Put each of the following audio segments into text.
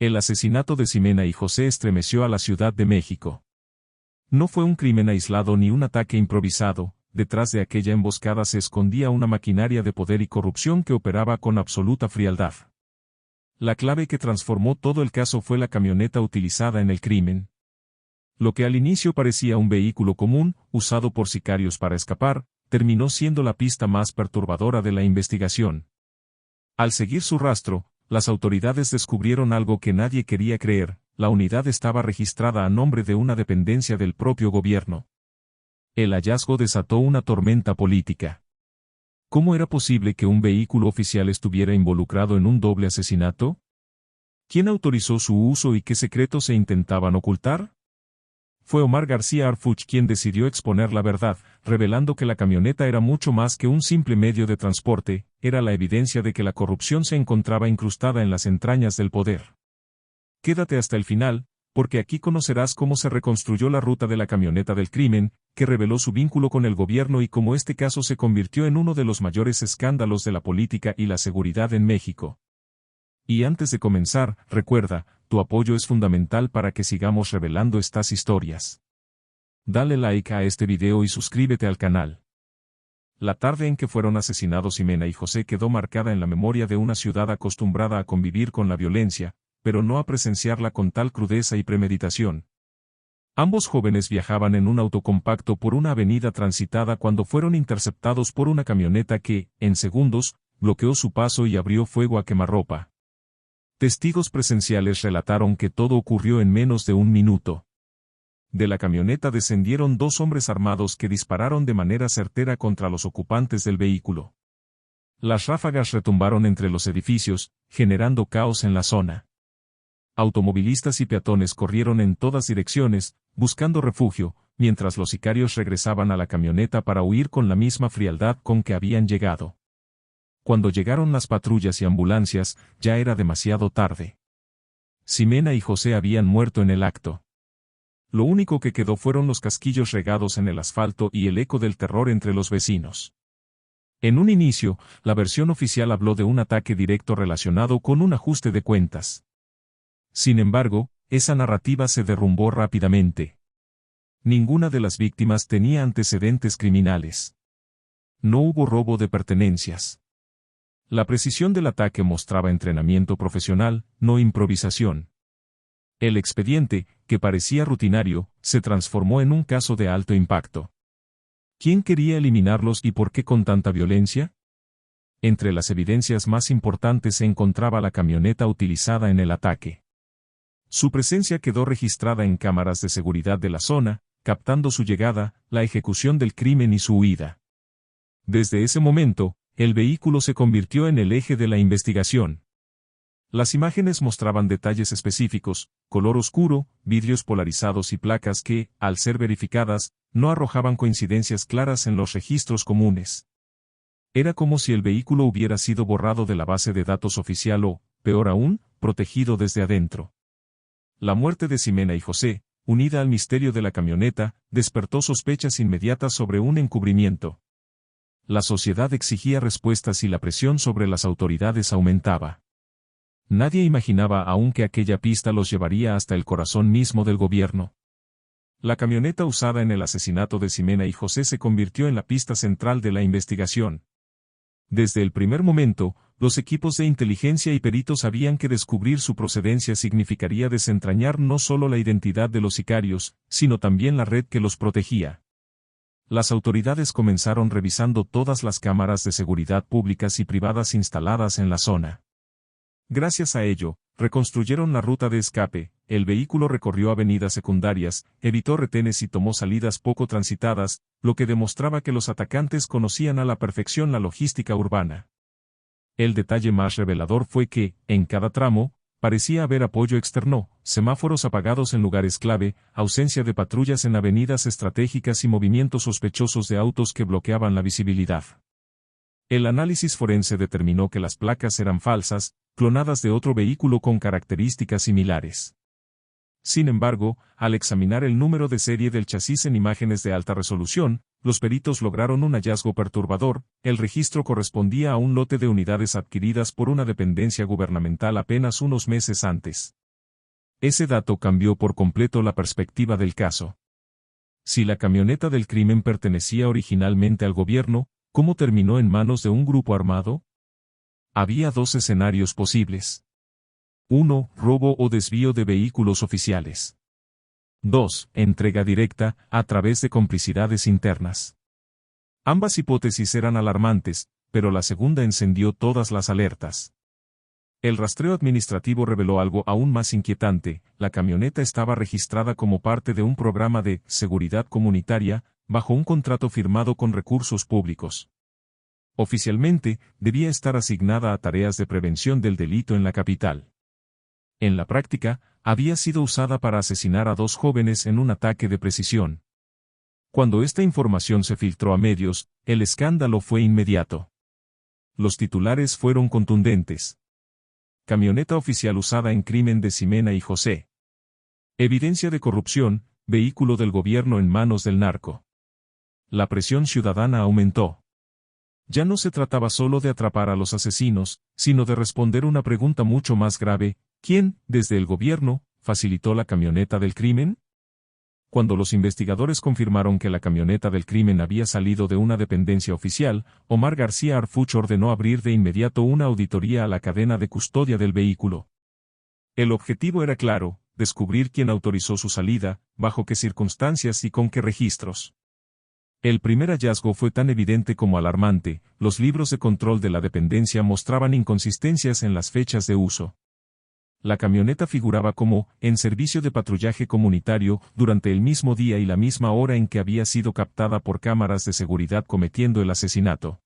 El asesinato de Ximena y José estremeció a la Ciudad de México. No fue un crimen aislado ni un ataque improvisado, detrás de aquella emboscada se escondía una maquinaria de poder y corrupción que operaba con absoluta frialdad. La clave que transformó todo el caso fue la camioneta utilizada en el crimen. Lo que al inicio parecía un vehículo común, usado por sicarios para escapar, terminó siendo la pista más perturbadora de la investigación. Al seguir su rastro, las autoridades descubrieron algo que nadie quería creer: la unidad estaba registrada a nombre de una dependencia del propio gobierno. El hallazgo desató una tormenta política. ¿Cómo era posible que un vehículo oficial estuviera involucrado en un doble asesinato? ¿Quién autorizó su uso y qué secretos se intentaban ocultar? Fue Omar García Harfuch quien decidió exponer la verdad, revelando que la camioneta era mucho más que un simple medio de transporte, era la evidencia de que la corrupción se encontraba incrustada en las entrañas del poder. Quédate hasta el final, porque aquí conocerás cómo se reconstruyó la ruta de la camioneta del crimen, que reveló su vínculo con el gobierno y cómo este caso se convirtió en uno de los mayores escándalos de la política y la seguridad en México. Y antes de comenzar, recuerda, tu apoyo es fundamental para que sigamos revelando estas historias. Dale like a este video y suscríbete al canal. La tarde en que fueron asesinados Ximena y José quedó marcada en la memoria de una ciudad acostumbrada a convivir con la violencia, pero no a presenciarla con tal crudeza y premeditación. Ambos jóvenes viajaban en un auto compacto por una avenida transitada cuando fueron interceptados por una camioneta que, en segundos, bloqueó su paso y abrió fuego a quemarropa. Testigos presenciales relataron que todo ocurrió en menos de un minuto. De la camioneta descendieron dos hombres armados que dispararon de manera certera contra los ocupantes del vehículo. Las ráfagas retumbaron entre los edificios, generando caos en la zona. Automovilistas y peatones corrieron en todas direcciones, buscando refugio, mientras los sicarios regresaban a la camioneta para huir con la misma frialdad con que habían llegado. Cuando llegaron las patrullas y ambulancias, ya era demasiado tarde. Ximena y José habían muerto en el acto. Lo único que quedó fueron los casquillos regados en el asfalto y el eco del terror entre los vecinos. En un inicio, la versión oficial habló de un ataque directo relacionado con un ajuste de cuentas. Sin embargo, esa narrativa se derrumbó rápidamente. Ninguna de las víctimas tenía antecedentes criminales. No hubo robo de pertenencias. La precisión del ataque mostraba entrenamiento profesional, no improvisación. El expediente, que parecía rutinario, se transformó en un caso de alto impacto. ¿Quién quería eliminarlos y por qué con tanta violencia? Entre las evidencias más importantes se encontraba la camioneta utilizada en el ataque. Su presencia quedó registrada en cámaras de seguridad de la zona, captando su llegada, la ejecución del crimen y su huida. Desde ese momento, el vehículo se convirtió en el eje de la investigación. Las imágenes mostraban detalles específicos: color oscuro, vidrios polarizados y placas que, al ser verificadas, no arrojaban coincidencias claras en los registros comunes. Era como si el vehículo hubiera sido borrado de la base de datos oficial o, peor aún, protegido desde adentro. La muerte de Ximena y José, unida al misterio de la camioneta, despertó sospechas inmediatas sobre un encubrimiento. La sociedad exigía respuestas y la presión sobre las autoridades aumentaba. Nadie imaginaba aún que aquella pista los llevaría hasta el corazón mismo del gobierno. La camioneta usada en el asesinato de Ximena y José se convirtió en la pista central de la investigación. Desde el primer momento, los equipos de inteligencia y peritos sabían que descubrir su procedencia significaría desentrañar no solo la identidad de los sicarios, sino también la red que los protegía. Las autoridades comenzaron revisando todas las cámaras de seguridad públicas y privadas instaladas en la zona. Gracias a ello, reconstruyeron la ruta de escape, el vehículo recorrió avenidas secundarias, evitó retenes y tomó salidas poco transitadas, lo que demostraba que los atacantes conocían a la perfección la logística urbana. El detalle más revelador fue que, en cada tramo, parecía haber apoyo externo: semáforos apagados en lugares clave, ausencia de patrullas en avenidas estratégicas y movimientos sospechosos de autos que bloqueaban la visibilidad. El análisis forense determinó que las placas eran falsas, clonadas de otro vehículo con características similares. Sin embargo, al examinar el número de serie del chasis en imágenes de alta resolución, los peritos lograron un hallazgo perturbador: el registro correspondía a un lote de unidades adquiridas por una dependencia gubernamental apenas unos meses antes. Ese dato cambió por completo la perspectiva del caso. Si la camioneta del crimen pertenecía originalmente al gobierno, ¿cómo terminó en manos de un grupo armado? Había dos escenarios posibles. 1. Robo o desvío de vehículos oficiales. 2. Entrega directa, a través de complicidades internas. Ambas hipótesis eran alarmantes, pero la segunda encendió todas las alertas. El rastreo administrativo reveló algo aún más inquietante: la camioneta estaba registrada como parte de un programa de seguridad comunitaria, bajo un contrato firmado con recursos públicos. Oficialmente, debía estar asignada a tareas de prevención del delito en la capital. En la práctica, había sido usada para asesinar a 2 jóvenes en un ataque de precisión. Cuando esta información se filtró a medios, el escándalo fue inmediato. Los titulares fueron contundentes. Camioneta oficial usada en crimen de Ximena y José. Evidencia de corrupción, vehículo del gobierno en manos del narco. La presión ciudadana aumentó. Ya no se trataba solo de atrapar a los asesinos, sino de responder una pregunta mucho más grave: ¿quién, desde el gobierno, facilitó la camioneta del crimen? Cuando los investigadores confirmaron que la camioneta del crimen había salido de una dependencia oficial, Omar García Harfuch ordenó abrir de inmediato una auditoría a la cadena de custodia del vehículo. El objetivo era claro: descubrir quién autorizó su salida, bajo qué circunstancias y con qué registros. El primer hallazgo fue tan evidente como alarmante: los libros de control de la dependencia mostraban inconsistencias en las fechas de uso. La camioneta figuraba como en servicio de patrullaje comunitario durante el mismo día y la misma hora en que había sido captada por cámaras de seguridad cometiendo el asesinato.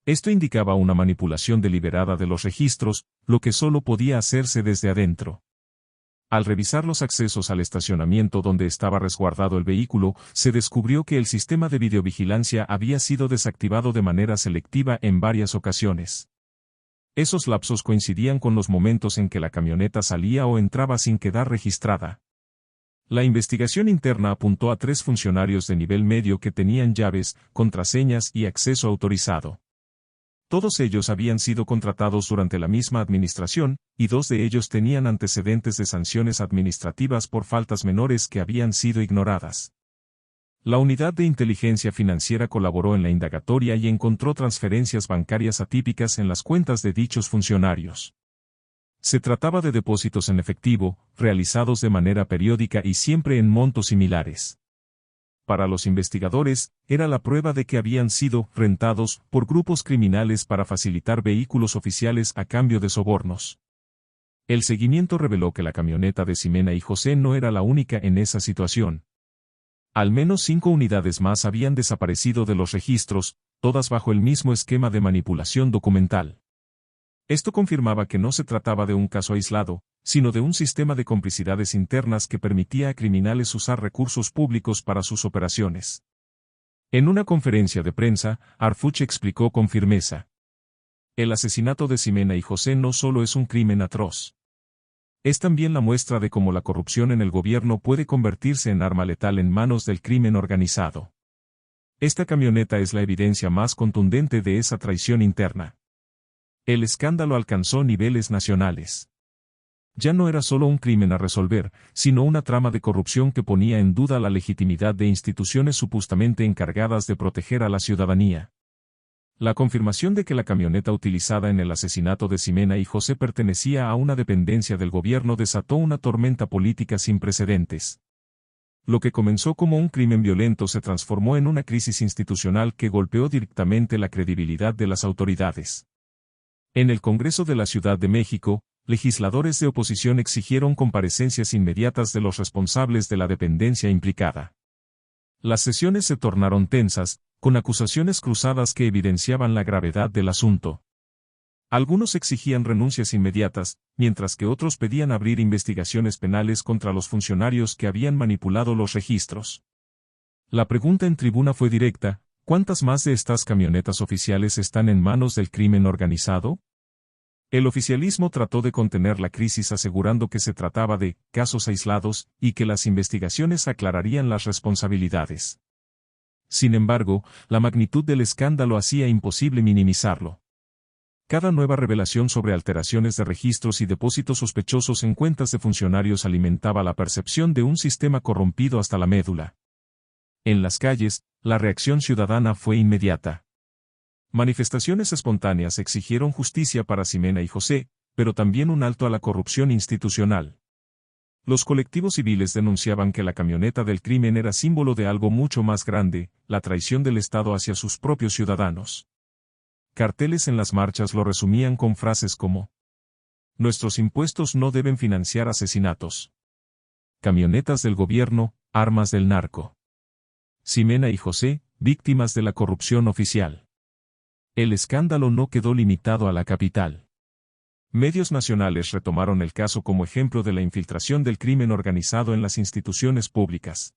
Esto indicaba una manipulación deliberada de los registros, lo que solo podía hacerse desde adentro. Al revisar los accesos al estacionamiento donde estaba resguardado el vehículo, se descubrió que el sistema de videovigilancia había sido desactivado de manera selectiva en varias ocasiones. Esos lapsos coincidían con los momentos en que la camioneta salía o entraba sin quedar registrada. La investigación interna apuntó a 3 funcionarios de nivel medio que tenían llaves, contraseñas y acceso autorizado. Todos ellos habían sido contratados durante la misma administración, y 2 de ellos tenían antecedentes de sanciones administrativas por faltas menores que habían sido ignoradas. La unidad de inteligencia financiera colaboró en la indagatoria y encontró transferencias bancarias atípicas en las cuentas de dichos funcionarios. Se trataba de depósitos en efectivo, realizados de manera periódica y siempre en montos similares. Para los investigadores, era la prueba de que habían sido rentados por grupos criminales para facilitar vehículos oficiales a cambio de sobornos. El seguimiento reveló que la camioneta de Ximena y José no era la única en esa situación. Al menos 5 unidades más habían desaparecido de los registros, todas bajo el mismo esquema de manipulación documental. Esto confirmaba que no se trataba de un caso aislado, sino de un sistema de complicidades internas que permitía a criminales usar recursos públicos para sus operaciones. En una conferencia de prensa, Harfuch explicó con firmeza: el asesinato de Ximena y José no solo es un crimen atroz. Es también la muestra de cómo la corrupción en el gobierno puede convertirse en arma letal en manos del crimen organizado. Esta camioneta es la evidencia más contundente de esa traición interna. El escándalo alcanzó niveles nacionales. Ya no era solo un crimen a resolver, sino una trama de corrupción que ponía en duda la legitimidad de instituciones supuestamente encargadas de proteger a la ciudadanía. La confirmación de que la camioneta utilizada en el asesinato de Ximena y José pertenecía a una dependencia del gobierno desató una tormenta política sin precedentes. Lo que comenzó como un crimen violento se transformó en una crisis institucional que golpeó directamente la credibilidad de las autoridades. En el Congreso de la Ciudad de México, legisladores de oposición exigieron comparecencias inmediatas de los responsables de la dependencia implicada. Las sesiones se tornaron tensas, con acusaciones cruzadas que evidenciaban la gravedad del asunto. Algunos exigían renuncias inmediatas, mientras que otros pedían abrir investigaciones penales contra los funcionarios que habían manipulado los registros. La pregunta en tribuna fue directa: ¿cuántas más de estas camionetas oficiales están en manos del crimen organizado? El oficialismo trató de contener la crisis asegurando que se trataba de casos aislados y que las investigaciones aclararían las responsabilidades. Sin embargo, la magnitud del escándalo hacía imposible minimizarlo. Cada nueva revelación sobre alteraciones de registros y depósitos sospechosos en cuentas de funcionarios alimentaba la percepción de un sistema corrompido hasta la médula. En las calles, la reacción ciudadana fue inmediata. Manifestaciones espontáneas exigieron justicia para Ximena y José, pero también un alto a la corrupción institucional. Los colectivos civiles denunciaban que la camioneta del crimen era símbolo de algo mucho más grande, la traición del Estado hacia sus propios ciudadanos. Carteles en las marchas lo resumían con frases como: "Nuestros impuestos no deben financiar asesinatos. Camionetas del gobierno, armas del narco. Ximena y José, víctimas de la corrupción oficial". El escándalo no quedó limitado a la capital. Medios nacionales retomaron el caso como ejemplo de la infiltración del crimen organizado en las instituciones públicas.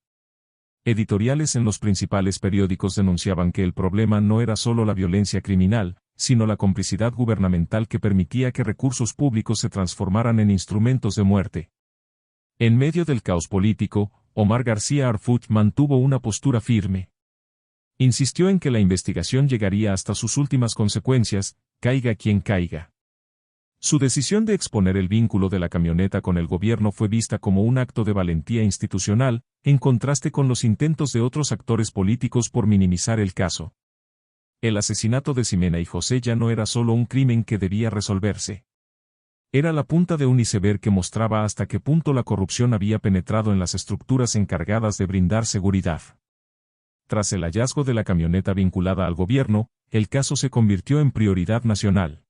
Editoriales en los principales periódicos denunciaban que el problema no era solo la violencia criminal, sino la complicidad gubernamental que permitía que recursos públicos se transformaran en instrumentos de muerte. En medio del caos político, Omar García Harfuch mantuvo una postura firme. Insistió en que la investigación llegaría hasta sus últimas consecuencias, caiga quien caiga. Su decisión de exponer el vínculo de la camioneta con el gobierno fue vista como un acto de valentía institucional, en contraste con los intentos de otros actores políticos por minimizar el caso. El asesinato de Ximena y José ya no era solo un crimen que debía resolverse. Era la punta de un iceberg que mostraba hasta qué punto la corrupción había penetrado en las estructuras encargadas de brindar seguridad. Tras el hallazgo de la camioneta vinculada al gobierno, el caso se convirtió en prioridad nacional.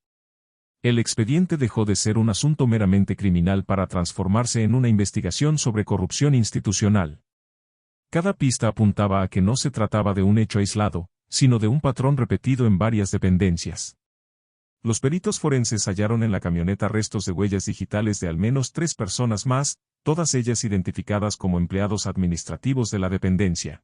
El expediente dejó de ser un asunto meramente criminal para transformarse en una investigación sobre corrupción institucional. Cada pista apuntaba a que no se trataba de un hecho aislado, sino de un patrón repetido en varias dependencias. Los peritos forenses hallaron en la camioneta restos de huellas digitales de al menos 3 personas más, todas ellas identificadas como empleados administrativos de la dependencia.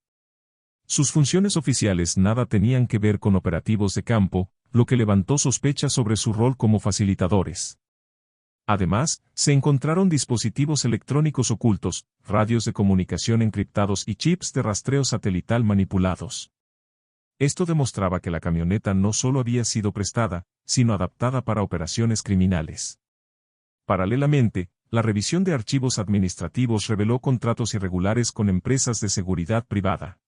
Sus funciones oficiales nada tenían que ver con operativos de campo, lo que levantó sospechas sobre su rol como facilitadores. Además, se encontraron dispositivos electrónicos ocultos, radios de comunicación encriptados y chips de rastreo satelital manipulados. Esto demostraba que la camioneta no solo había sido prestada, sino adaptada para operaciones criminales. Paralelamente, la revisión de archivos administrativos reveló contratos irregulares con empresas de seguridad privada.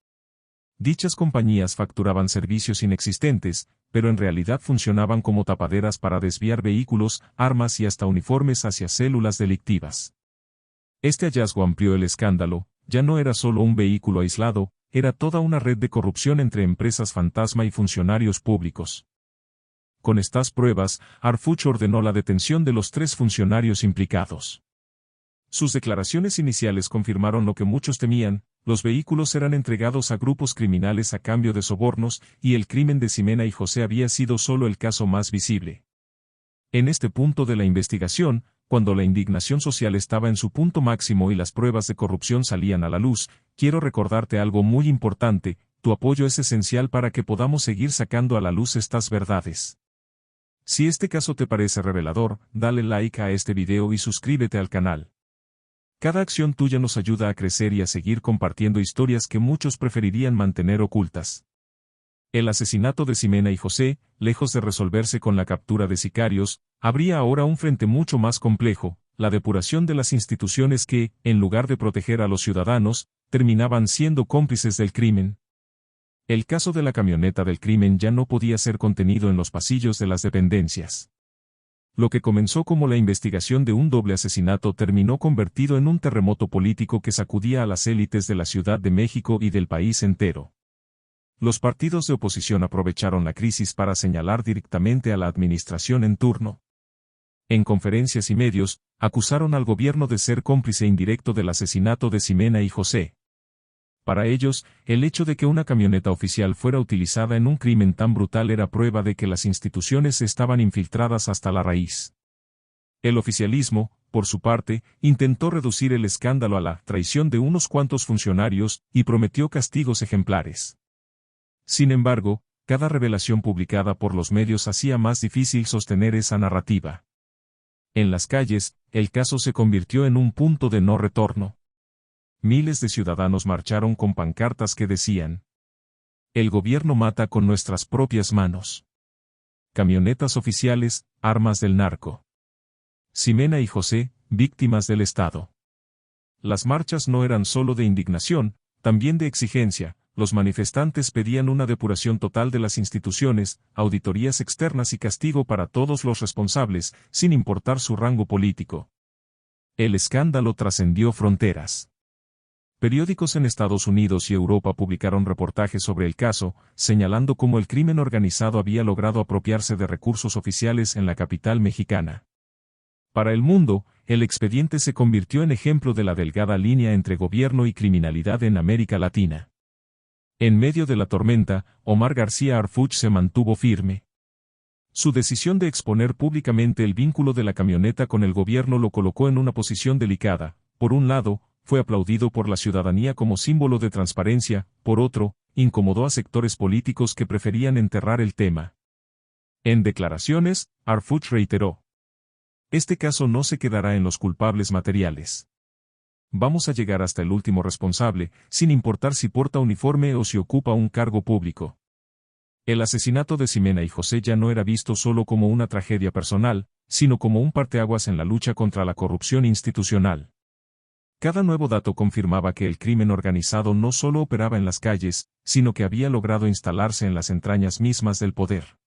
Dichas compañías facturaban servicios inexistentes, pero en realidad funcionaban como tapaderas para desviar vehículos, armas y hasta uniformes hacia células delictivas. Este hallazgo amplió el escándalo, ya no era solo un vehículo aislado, era toda una red de corrupción entre empresas fantasma y funcionarios públicos. Con estas pruebas, Harfuch ordenó la detención de los 3 funcionarios implicados. Sus declaraciones iniciales confirmaron lo que muchos temían: los vehículos eran entregados a grupos criminales a cambio de sobornos, y el crimen de Ximena y José había sido solo el caso más visible. En este punto de la investigación, cuando la indignación social estaba en su punto máximo y las pruebas de corrupción salían a la luz, quiero recordarte algo muy importante: tu apoyo es esencial para que podamos seguir sacando a la luz estas verdades. Si este caso te parece revelador, dale like a este video y suscríbete al canal. Cada acción tuya nos ayuda a crecer y a seguir compartiendo historias que muchos preferirían mantener ocultas. El asesinato de Ximena y José, lejos de resolverse con la captura de sicarios, abría ahora un frente mucho más complejo: la depuración de las instituciones que, en lugar de proteger a los ciudadanos, terminaban siendo cómplices del crimen. El caso de la camioneta del crimen ya no podía ser contenido en los pasillos de las dependencias. Lo que comenzó como la investigación de un doble asesinato terminó convertido en un terremoto político que sacudía a las élites de la Ciudad de México y del país entero. Los partidos de oposición aprovecharon la crisis para señalar directamente a la administración en turno. En conferencias y medios, acusaron al gobierno de ser cómplice indirecto del asesinato de Ximena y José. Para ellos, el hecho de que una camioneta oficial fuera utilizada en un crimen tan brutal era prueba de que las instituciones estaban infiltradas hasta la raíz. El oficialismo, por su parte, intentó reducir el escándalo a la traición de unos cuantos funcionarios y prometió castigos ejemplares. Sin embargo, cada revelación publicada por los medios hacía más difícil sostener esa narrativa. En las calles, el caso se convirtió en un punto de no retorno. Miles de ciudadanos marcharon con pancartas que decían: "El gobierno mata con nuestras propias manos. camionetas oficiales, armas del narco. Ximena y José, víctimas del Estado. Las marchas no eran solo de indignación, también de exigencia. Los manifestantes pedían una depuración total de las instituciones, auditorías externas y castigo para todos los responsables, sin importar su rango político. El escándalo trascendió fronteras. Periódicos en Estados Unidos y Europa publicaron reportajes sobre el caso, señalando cómo el crimen organizado había logrado apropiarse de recursos oficiales en la capital mexicana. Para el mundo, el expediente se convirtió en ejemplo de la delgada línea entre gobierno y criminalidad en América Latina. En medio de la tormenta, Omar García Harfuch se mantuvo firme. Su decisión de exponer públicamente el vínculo de la camioneta con el gobierno lo colocó en una posición delicada. Por un lado, fue aplaudido por la ciudadanía como símbolo de transparencia, por otro, incomodó a sectores políticos que preferían enterrar el tema. En declaraciones, Harfuch reiteró: "Este caso no se quedará en los culpables materiales. Vamos a llegar hasta el último responsable, sin importar si porta uniforme o si ocupa un cargo público". El asesinato de Ximena y José ya no era visto solo como una tragedia personal, sino como un parteaguas en la lucha contra la corrupción institucional. Cada nuevo dato confirmaba que el crimen organizado no solo operaba en las calles, sino que había logrado instalarse en las entrañas mismas del poder.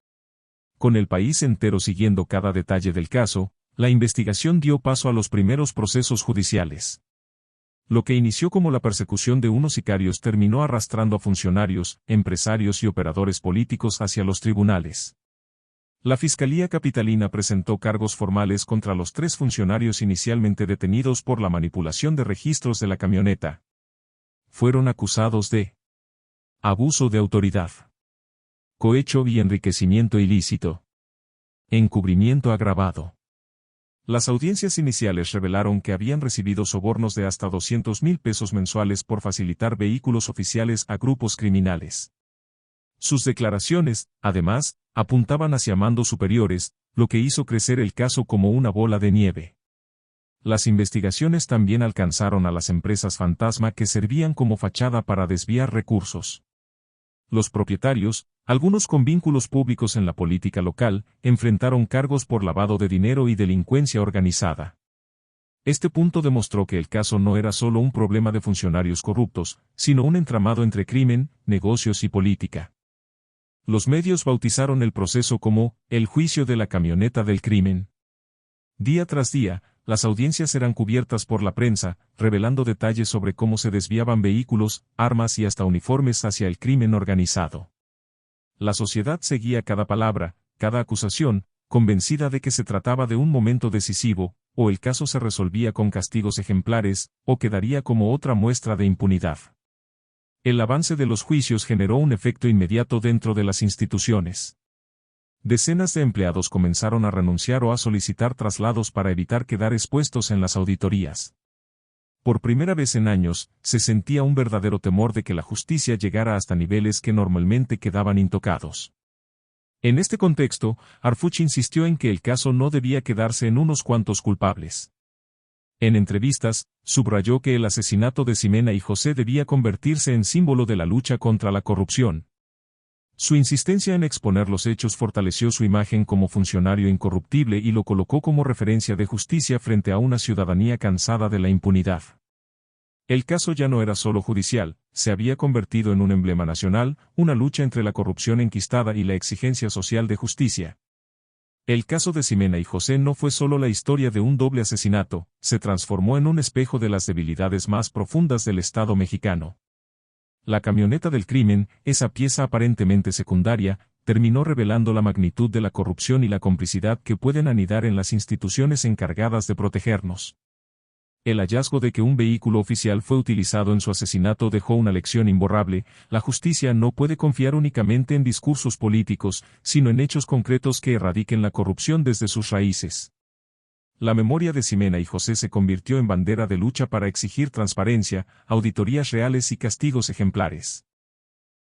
Con el país entero siguiendo cada detalle del caso, la investigación dio paso a los primeros procesos judiciales. Lo que inició como la persecución de unos sicarios terminó arrastrando a funcionarios, empresarios y operadores políticos hacia los tribunales. La Fiscalía Capitalina presentó cargos formales contra los 3 funcionarios inicialmente detenidos por la manipulación de registros de la camioneta. Fueron acusados de abuso de autoridad, cohecho y enriquecimiento ilícito, encubrimiento agravado. Las audiencias iniciales revelaron que habían recibido sobornos de hasta 200,000 pesos mensuales por facilitar vehículos oficiales a grupos criminales. Sus declaraciones, además, apuntaban hacia mandos superiores, lo que hizo crecer el caso como una bola de nieve. Las investigaciones también alcanzaron a las empresas fantasma que servían como fachada para desviar recursos. Los propietarios, algunos con vínculos públicos en la política local, enfrentaron cargos por lavado de dinero y delincuencia organizada. Este punto demostró que el caso no era solo un problema de funcionarios corruptos, sino un entramado entre crimen, negocios y política. Los medios bautizaron el proceso como el juicio de la camioneta del crimen. Día tras día, las audiencias eran cubiertas por la prensa, revelando detalles sobre cómo se desviaban vehículos, armas y hasta uniformes hacia el crimen organizado. La sociedad seguía cada palabra, cada acusación, convencida de que se trataba de un momento decisivo, o el caso se resolvía con castigos ejemplares, o quedaría como otra muestra de impunidad. El avance de los juicios generó un efecto inmediato dentro de las instituciones. Decenas de empleados comenzaron a renunciar o a solicitar traslados para evitar quedar expuestos en las auditorías. Por primera vez en años, se sentía un verdadero temor de que la justicia llegara hasta niveles que normalmente quedaban intocados. En este contexto, Harfuch insistió en que el caso no debía quedarse en unos cuantos culpables. En entrevistas, subrayó que el asesinato de Ximena y José debía convertirse en símbolo de la lucha contra la corrupción. Su insistencia en exponer los hechos fortaleció su imagen como funcionario incorruptible y lo colocó como referencia de justicia frente a una ciudadanía cansada de la impunidad. El caso ya no era solo judicial, se había convertido en un emblema nacional, una lucha entre la corrupción enquistada y la exigencia social de justicia. El caso de Ximena y José no fue solo la historia de un doble asesinato, se transformó en un espejo de las debilidades más profundas del Estado mexicano. La camioneta del crimen, esa pieza aparentemente secundaria, terminó revelando la magnitud de la corrupción y la complicidad que pueden anidar en las instituciones encargadas de protegernos. El hallazgo de que un vehículo oficial fue utilizado en su asesinato dejó una lección imborrable: la justicia no puede confiar únicamente en discursos políticos, sino en hechos concretos que erradiquen la corrupción desde sus raíces. La memoria de Ximena y José se convirtió en bandera de lucha para exigir transparencia, auditorías reales y castigos ejemplares.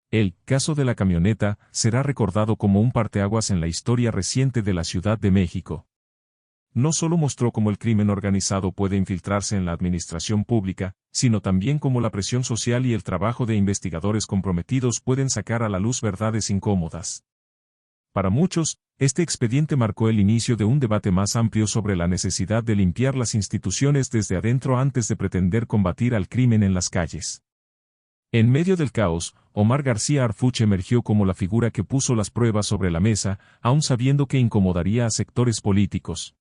El caso de la camioneta será recordado como un parteaguas en la historia reciente de la Ciudad de México. No solo mostró cómo el crimen organizado puede infiltrarse en la administración pública, sino también cómo la presión social y el trabajo de investigadores comprometidos pueden sacar a la luz verdades incómodas. Para muchos, este expediente marcó el inicio de un debate más amplio sobre la necesidad de limpiar las instituciones desde adentro antes de pretender combatir al crimen en las calles. En medio del caos, Omar García Harfuch emergió como la figura que puso las pruebas sobre la mesa, aun sabiendo que incomodaría a sectores políticos.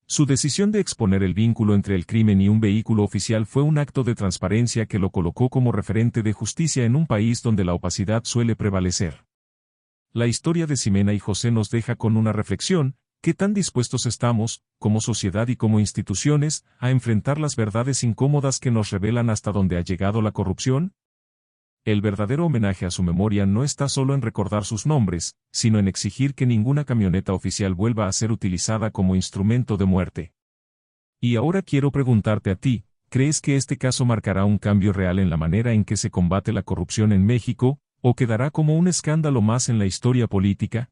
Su decisión de exponer el vínculo entre el crimen y un vehículo oficial fue un acto de transparencia que lo colocó como referente de justicia en un país donde la opacidad suele prevalecer. La historia de Ximena y José nos deja con una reflexión: ¿qué tan dispuestos estamos, como sociedad y como instituciones, a enfrentar las verdades incómodas que nos revelan hasta dónde ha llegado la corrupción? El verdadero homenaje a su memoria no está solo en recordar sus nombres, sino en exigir que ninguna camioneta oficial vuelva a ser utilizada como instrumento de muerte. Y ahora quiero preguntarte a ti, ¿crees que este caso marcará un cambio real en la manera en que se combate la corrupción en México, o quedará como un escándalo más en la historia política?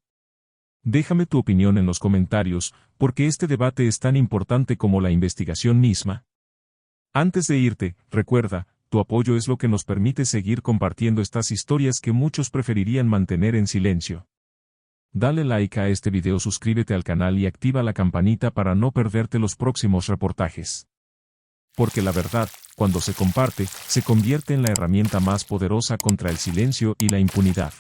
Déjame tu opinión en los comentarios, porque este debate es tan importante como la investigación misma. Antes de irte, recuerda, tu apoyo es lo que nos permite seguir compartiendo estas historias que muchos preferirían mantener en silencio. Dale like a este video, suscríbete al canal y activa la campanita para no perderte los próximos reportajes. Porque la verdad, cuando se comparte, se convierte en la herramienta más poderosa contra el silencio y la impunidad.